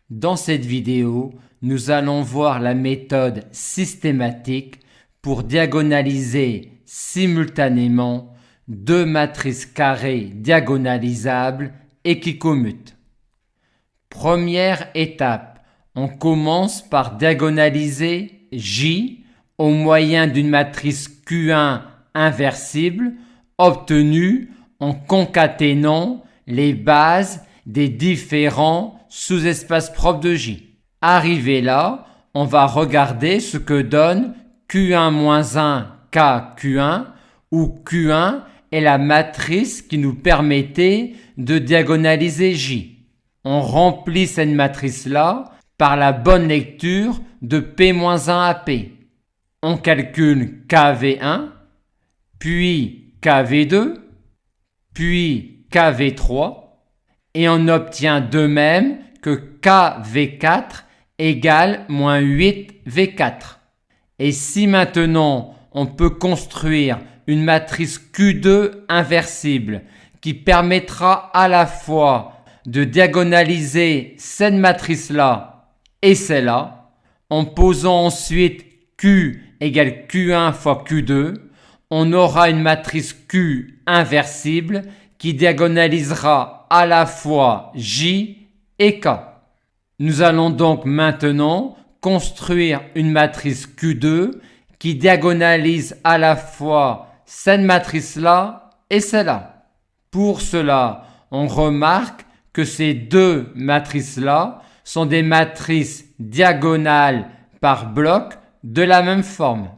Dans cette vidéo, nous allons voir la méthode systématique pour diagonaliser simultanément deux matrices carrées diagonalisables et qui commutent. Première étape, on commence par diagonaliser J au moyen d'une matrice Q1 inversible obtenue en concaténant les bases des différents sous-espaces propres de J. Arrivé là, on va regarder ce que donne Q1-1 KQ1 où Q1 est la matrice qui nous permettait de diagonaliser J. On remplit cette matrice-là par la bonne lecture de P-1 à P. On calcule KV1, puis KV2, puis KV3, et on obtient de même que KV4 égale moins 8V4. Et si maintenant on peut construire une matrice Q2 inversible qui permettra à la fois de diagonaliser cette matrice-là et celle-là, en posant ensuite Q égale Q1 fois Q2, on aura une matrice Q inversible qui diagonalisera à la fois J et K. Nous allons donc maintenant construire une matrice Q2 qui diagonalise à la fois cette matrice-là et celle-là. Pour cela, on remarque que ces deux matrices-là sont des matrices diagonales par bloc de la même forme.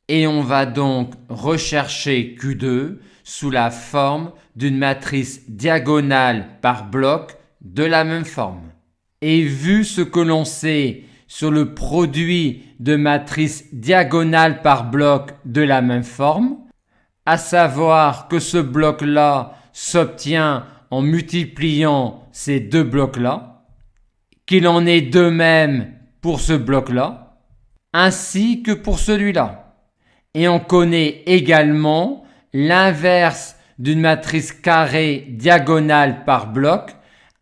Et on va donc rechercher Q2 sous la forme d'une matrice diagonale par bloc de la même forme. Et vu ce que l'on sait sur le produit de matrices diagonales par bloc de la même forme, à savoir que ce bloc-là s'obtient en multipliant ces deux blocs-là, qu'il en est de même pour ce bloc-là, ainsi que pour celui-là. Et on connaît également l'inverse d'une matrice carrée diagonale par bloc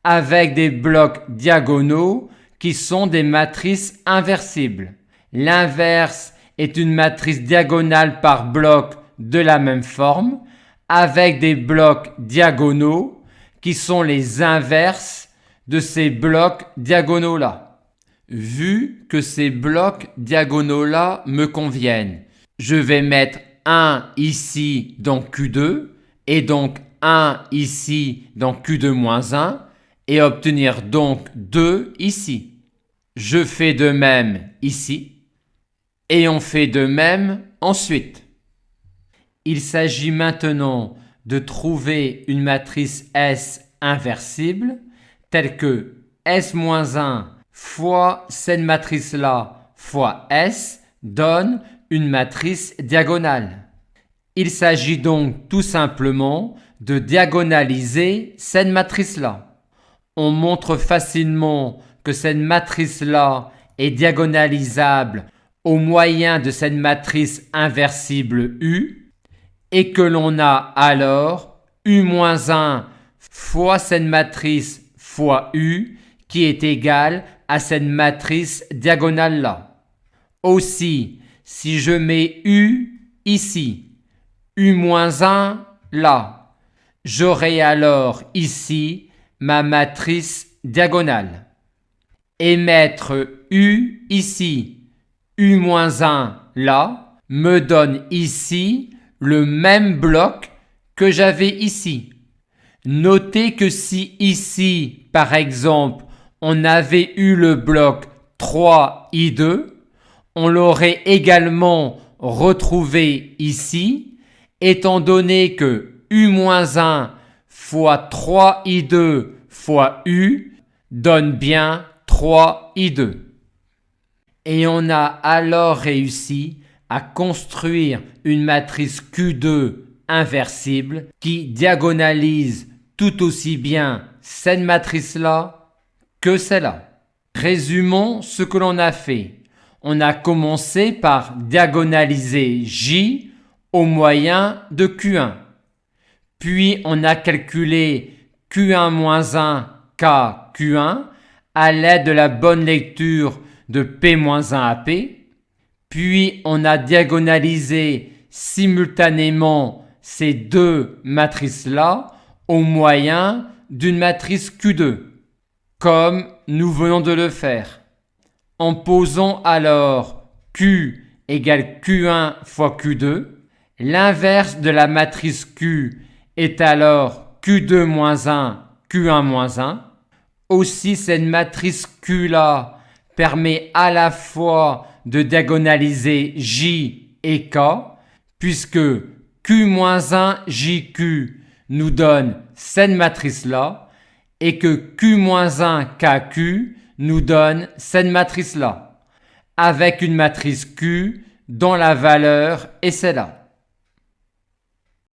avec des blocs diagonaux qui sont des matrices inversibles. L'inverse est une matrice diagonale par bloc de la même forme avec des blocs diagonaux qui sont les inverses de ces blocs diagonaux-là. Vu que ces blocs diagonaux-là me conviennent, je vais mettre 1 ici dans Q2 et donc 1 ici dans Q2-1 et obtenir donc 2 ici. Je fais de même ici et on fait de même ensuite. Il s'agit maintenant de trouver une matrice S inversible telle que S-1 fois cette matrice-là fois S donne une matrice diagonale. Il s'agit donc tout simplement de diagonaliser cette matrice-là. On montre facilement que cette matrice-là est diagonalisable au moyen de cette matrice inversible U et que l'on a alors U-1 fois cette matrice fois U qui est égale à cette matrice diagonale-là. Aussi, si je mets U ici, U-1 là, j'aurai alors ici ma matrice diagonale. Et mettre U ici, U-1 là, me donne ici le même bloc que j'avais ici. Notez que si ici, par exemple, on avait eu le bloc 3I2, on l'aurait également retrouvé ici, étant donné que U-1 fois 3I2 fois U donne bien 3I2. Et on a alors réussi à construire une matrice Q2 inversible qui diagonalise tout aussi bien cette matrice-là que celle-là. Résumons ce que l'on a fait. On a commencé par diagonaliser J au moyen de Q1. Puis on a calculé Q1-1 KQ1 à l'aide de la bonne lecture de P-1 à P, puis on a diagonalisé simultanément ces deux matrices-là au moyen d'une matrice Q2, comme nous venons de le faire. En posant alors Q égale Q1 fois Q2, l'inverse de la matrice Q est alors Q2 moins 1, Q1 moins 1. Aussi, cette matrice Q-là permet à la fois de diagonaliser J et K, puisque Q moins 1 JQ nous donne cette matrice-là, et que Q moins 1 KQ nous donne cette matrice-là, avec une matrice Q dont la valeur est celle-là.